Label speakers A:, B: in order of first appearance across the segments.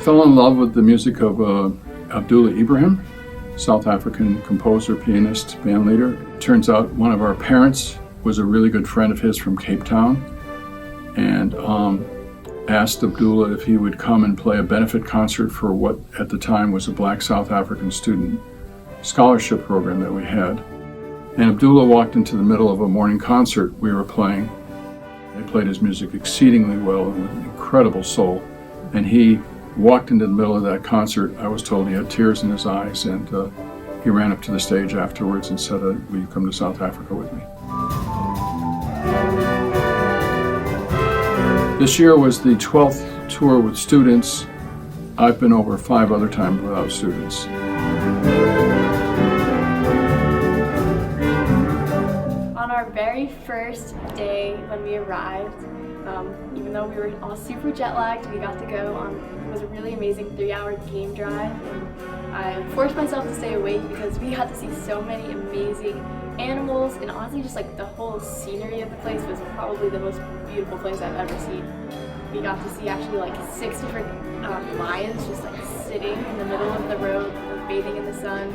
A: fell in love with the music of Abdullah Ibrahim, South African composer, pianist, band leader. Turns out one of our parents was a really good friend of his from Cape Town, and asked Abdullah if he would come and play a benefit concert for what at the time was a Black South African student scholarship program that we had. And Abdullah walked into the middle of a morning concert we were playing. They played his music exceedingly well and with an incredible soul. And he walked into the middle of that concert. I was told he had tears in his eyes, and he ran up to the stage afterwards and said, will you come to South Africa with me? This year was the 12th tour with students. I've been over 5 other times without students.
B: On our very first day when we arrived, even though we were all super jet lagged, we got to go on it was a really amazing 3-hour game drive. And I forced myself to stay awake because we got to see so many amazing animals, and honestly just like the whole scenery of the place was probably the most beautiful place I've ever seen. We got to see actually like 6 different lions just like sitting in the middle of the road, like, bathing in the sun.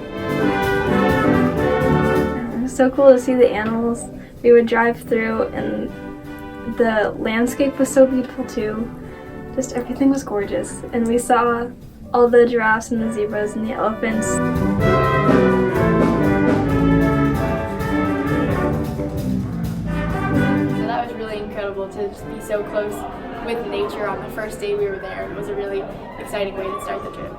C: It was so cool to see the animals. We would drive through and the landscape was so beautiful too. Just everything was gorgeous. And we saw all the giraffes and the zebras and the elephants.
B: So that was really incredible to just be so close with nature on the first day we were there. It was a really exciting way to start the trip.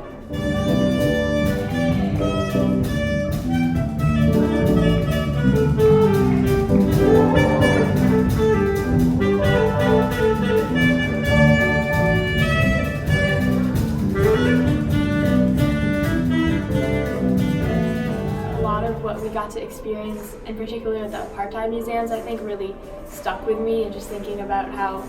B: What we got to experience, in particular the apartheid museums, I think really stuck with me, and just thinking about how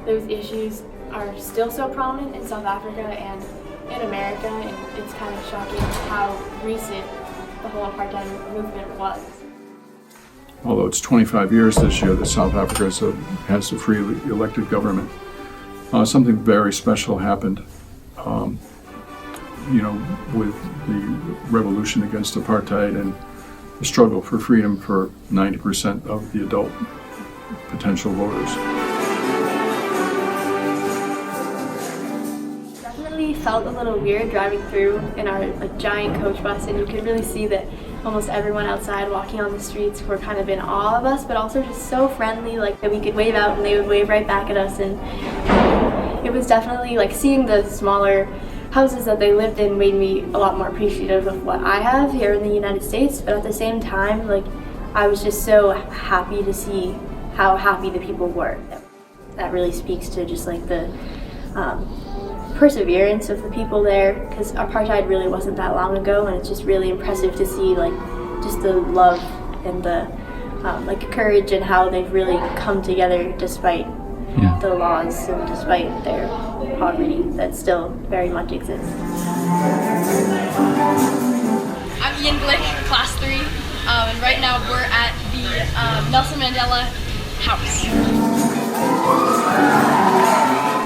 B: those issues are still so prominent in South Africa and in America, and it's kind of shocking how recent the whole apartheid movement was.
A: Although it's 25 years this year that South Africa has a freely elected government, something very special happened. With the revolution against apartheid and the struggle for freedom for 90% of the adult potential voters.
B: Definitely felt a little weird driving through in our giant coach bus, and you could really see that almost everyone outside walking on the streets were kind of in awe of us, but also just so friendly, like that we could wave out and they would wave right back at us. And it was definitely like seeing the smaller houses that they lived in made me a lot more appreciative of what I have here in the United States, but at the same time, like, I was just so happy to see how happy the people were. That really speaks to just like the perseverance of the people there, because apartheid really wasn't that long ago, and it's just really impressive to see like just the love and the courage and how they've really come together despite the laws and despite their poverty that still very much exists.
D: I'm Ian Glick, class 3, and right now we're at the Nelson Mandela House.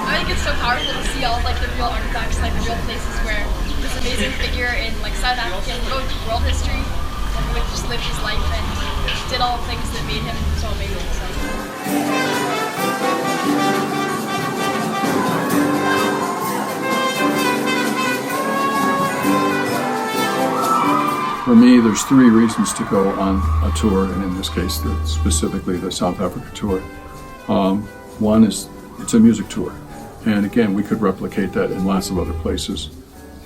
D: I think it's so powerful to see all like the real artifacts, like the real places where this amazing figure in like South African wrote world history and would just lived his life and did all the things that made him so amazing. So.
A: For me, there's 3 reasons to go on a tour, and in this case, specifically the South Africa tour. One is it's a music tour, and again, we could replicate that in lots of other places,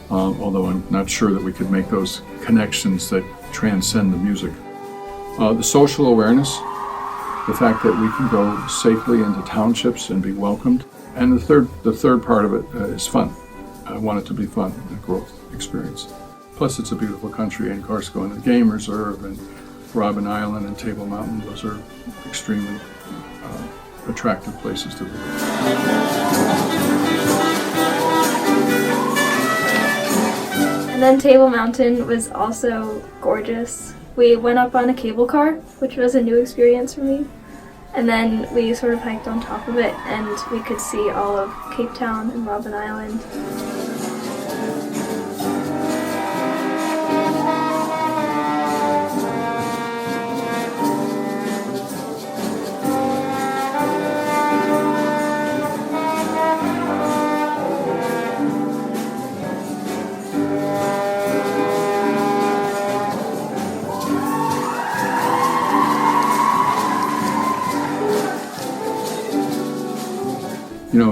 A: although I'm not sure that we could make those connections that transcend the music. The social awareness, the fact that we can go safely into townships and be welcomed, and the third part of it is fun. I want it to be fun, a growth experience. Plus, it's a beautiful country, and of course, going to the Game Reserve and Robben Island and Table Mountain, those are extremely attractive places to visit.
C: And then Table Mountain was also gorgeous. We went up on a cable car, which was a new experience for me. And then we sort of hiked on top of it, and we could see all of Cape Town and Robben Island.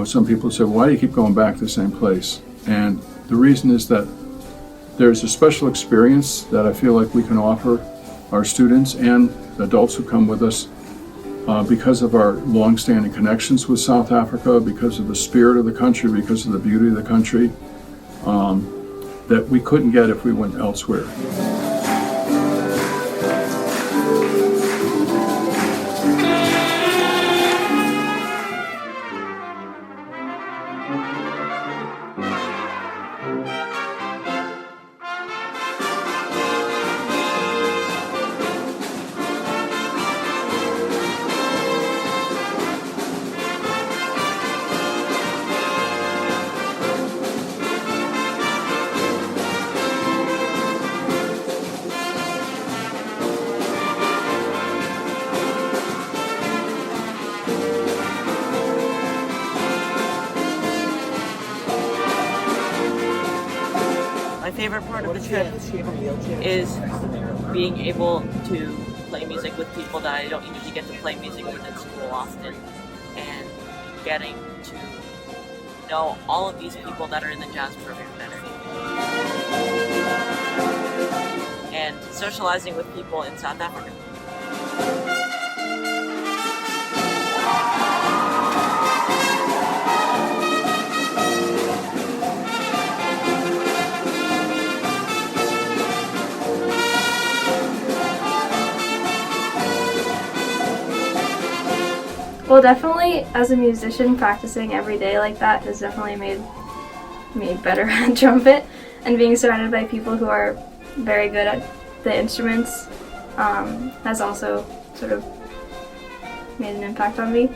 A: some people say, well, why do you keep going back to the same place? And the reason is that there's a special experience that I feel like we can offer our students and adults who come with us because of our long-standing connections with South Africa, because of the spirit of the country, because of the beauty of the country, that we couldn't get if we went elsewhere.
E: My favorite part of the trip is being able to play music with people that I don't usually get to play music with in school often, and getting to know all of these people that are in the jazz program better, and socializing with people in South Africa.
C: Well, definitely as a musician, practicing every day like that has definitely made me better at trumpet, and being surrounded by people who are very good at the instruments has also sort of made an impact on me.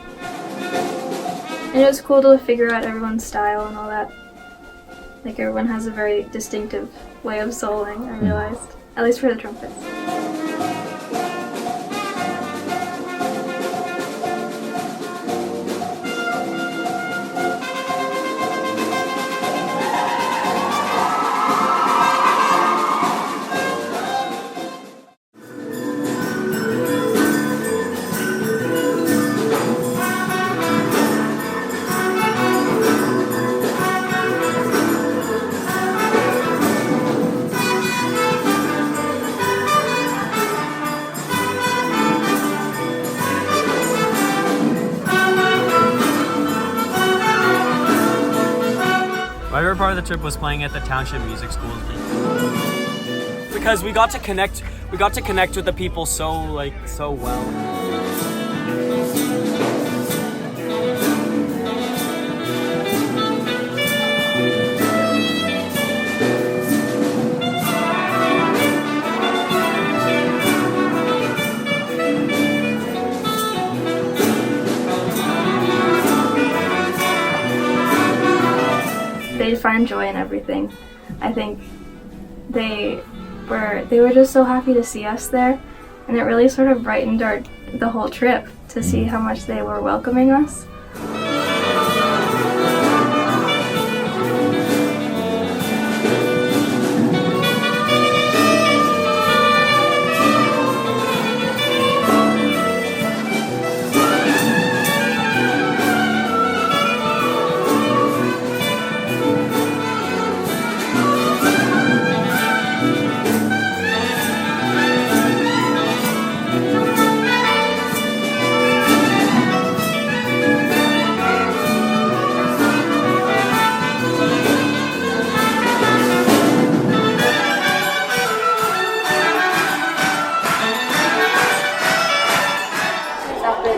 C: And it was cool to figure out everyone's style and all that. Like, everyone has a very distinctive way of soloing, I realized, at least for the trumpets.
F: My favorite part of the trip was playing at the Township Music School because we got to connect with the people so well.
C: They find joy in everything. I think they were just so happy to see us there, and it really sort of brightened the whole trip to see how much they were welcoming us.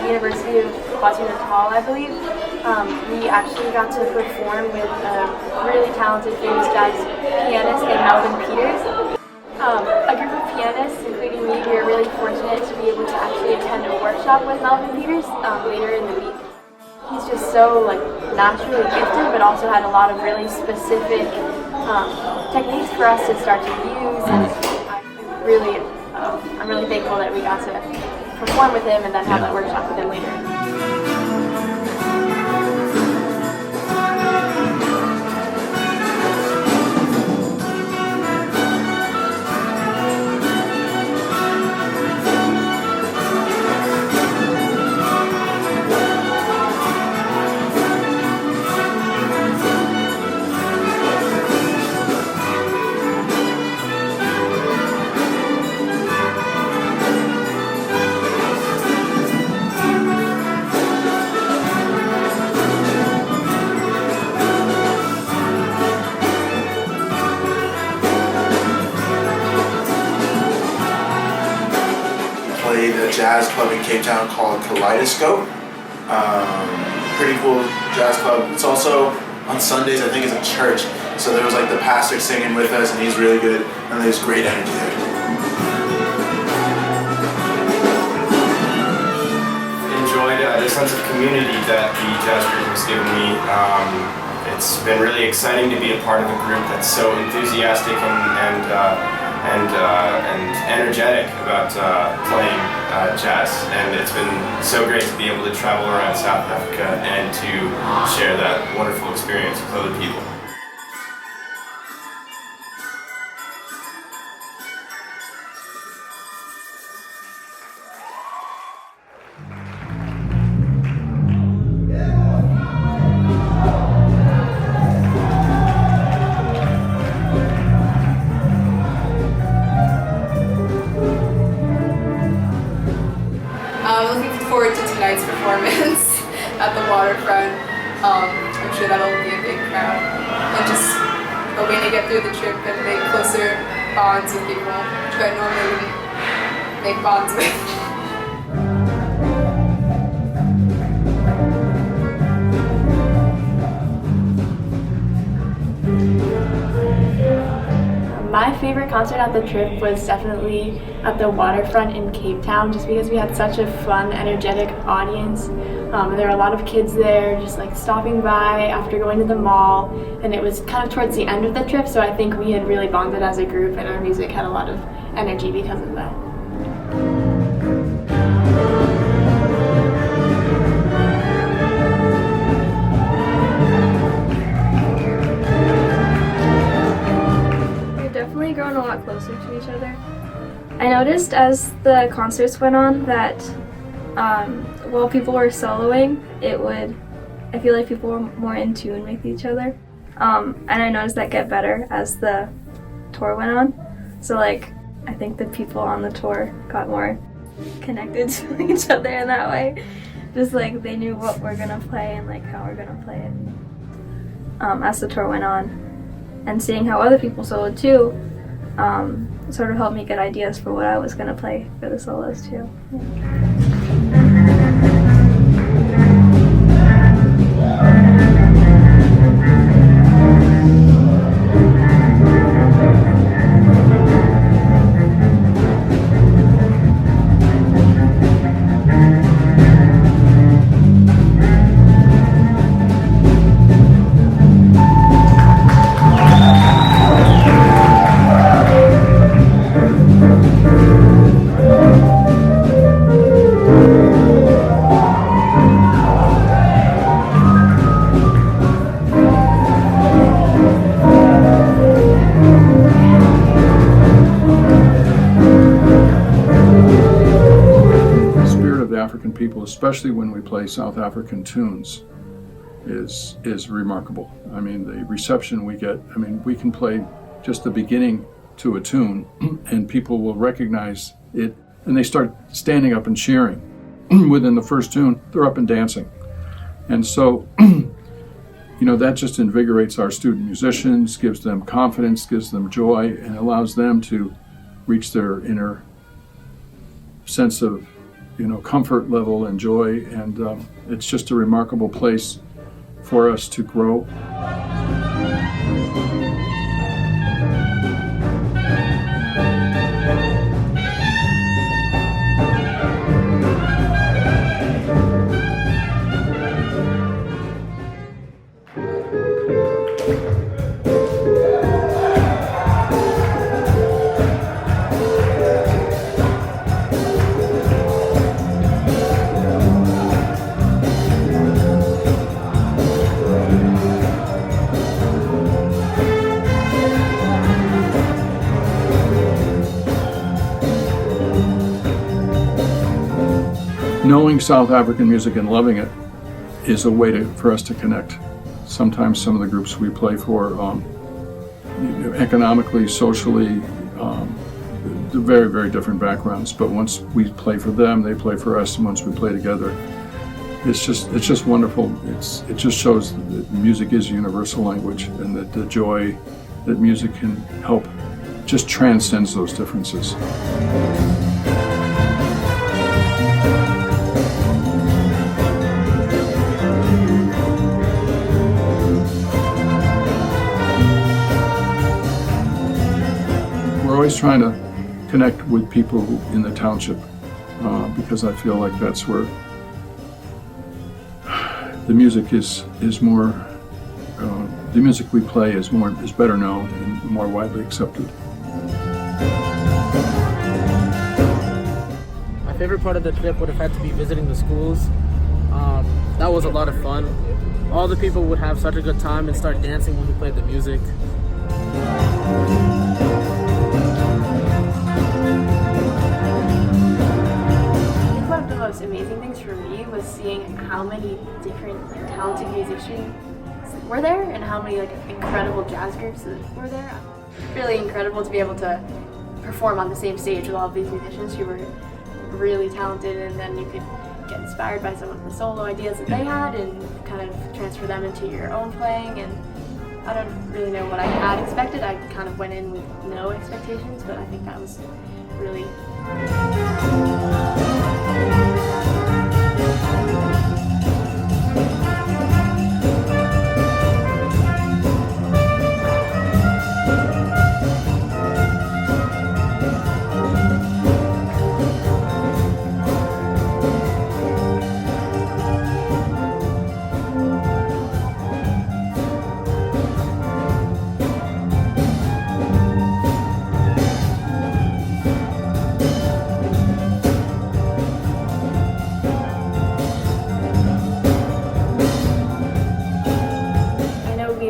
B: University of KwaZulu-Natal, I believe, we actually got to perform with a really talented, famous jazz pianist named Melton Peters. A group of pianists, including me, we were really fortunate to be able to actually attend a workshop with Melton Peters later in the week. He's just so naturally gifted, but also had a lot of really specific techniques for us to start to use, and I'm really thankful that we got to perform with him and then have that workshop with him later.
G: jazz club in Cape Town called Kaleidoscope. Pretty cool jazz club. It's also on Sundays, I think it's a church. So there was like the pastor singing with us, and he's really good, and there's great energy there.
H: Enjoyed the sense of community that the jazz group has given me. It's been really exciting to be a part of a group that's so enthusiastic and energetic about playing jazz, and it's been so great to be able to travel around South Africa and to share that wonderful experience with other people.
I: I'm looking forward to tonight's performance at the waterfront. I'm sure that'll be a big crowd. And just hoping to get through the trip and make closer bonds with people who I normally wouldn't make bonds with.
B: My favorite concert at the trip was definitely at the waterfront in Cape Town, just because we had such a fun, energetic audience. And there were a lot of kids there just like stopping by after going to the mall, and it was kind of towards the end of the trip, so I think we had really bonded as a group, and our music had a lot of energy because of that.
C: Grown a lot closer to each other. I noticed as the concerts went on that while people were soloing, I feel like people were more in tune with each other. And I noticed that get better as the tour went on. So like, I think the people on the tour got more connected to each other in that way. Just like they knew what we're gonna play and like how we're gonna play it as the tour went on. And seeing how other people soloed too, sort of helped me get ideas for what I was going to play for the solos too.
A: People, especially when we play South African tunes, is remarkable. I mean, the reception we get, I mean, we can play just the beginning to a tune and people will recognize it and they start standing up and cheering. Within the first tune, they're up and dancing. And so, that just invigorates our student musicians, gives them confidence, gives them joy, and allows them to reach their inner sense of comfort level and joy, and it's just a remarkable place for us to grow. Knowing South African music and loving it is a way for us to connect. Sometimes some of the groups we play for, economically, socially, they're very, very different backgrounds. But once we play for them, they play for us, and once we play together, it's just wonderful. It just shows that music is a universal language, and that the joy that music can help just transcends those differences. always trying to connect with people in the township because I feel like that's where the music is more. The music we play is better known and more widely accepted.
J: My favorite part of the trip would have had to be visiting the schools. That was a lot of fun. All the people would have such a good time and start dancing when we played the music.
B: One of the most amazing things for me was seeing how many different talented musicians were there and how many incredible jazz groups that were there. Really incredible to be able to perform on the same stage with all of these musicians who were really talented, and then you could get inspired by some of the solo ideas that they had and kind of transfer them into your own playing. And I don't really know what I had expected. I kind of went in with no expectations, but I think that was really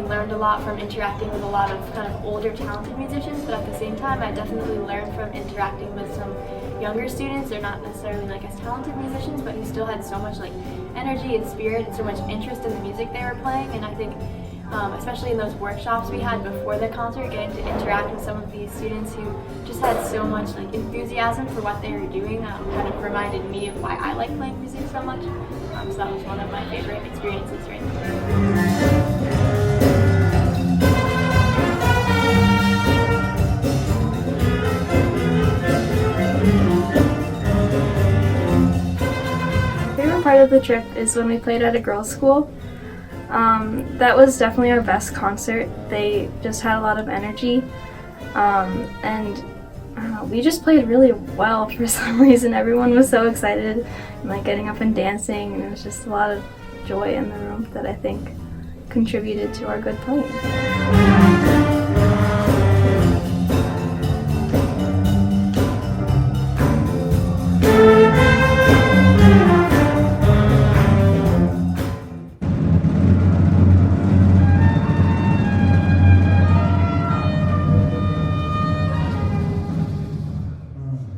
B: learned a lot from interacting with a lot of kind of older talented musicians, but at the same time I definitely learned from interacting with some younger students. They're not necessarily as talented musicians, but who still had so much energy and spirit and so much interest in the music they were playing. And I think especially in those workshops we had before the concert, getting to interact with some of these students who just had so much enthusiasm for what they were doing kind of reminded me of why I like playing music so much. So that was one of my favorite experiences right there.
C: Part of the trip is when we played at a girls' school. That was definitely our best concert. They just had a lot of energy, and we just played really well for some reason. Everyone was so excited and getting up and dancing, and it was just a lot of joy in the room that I think contributed to our good playing.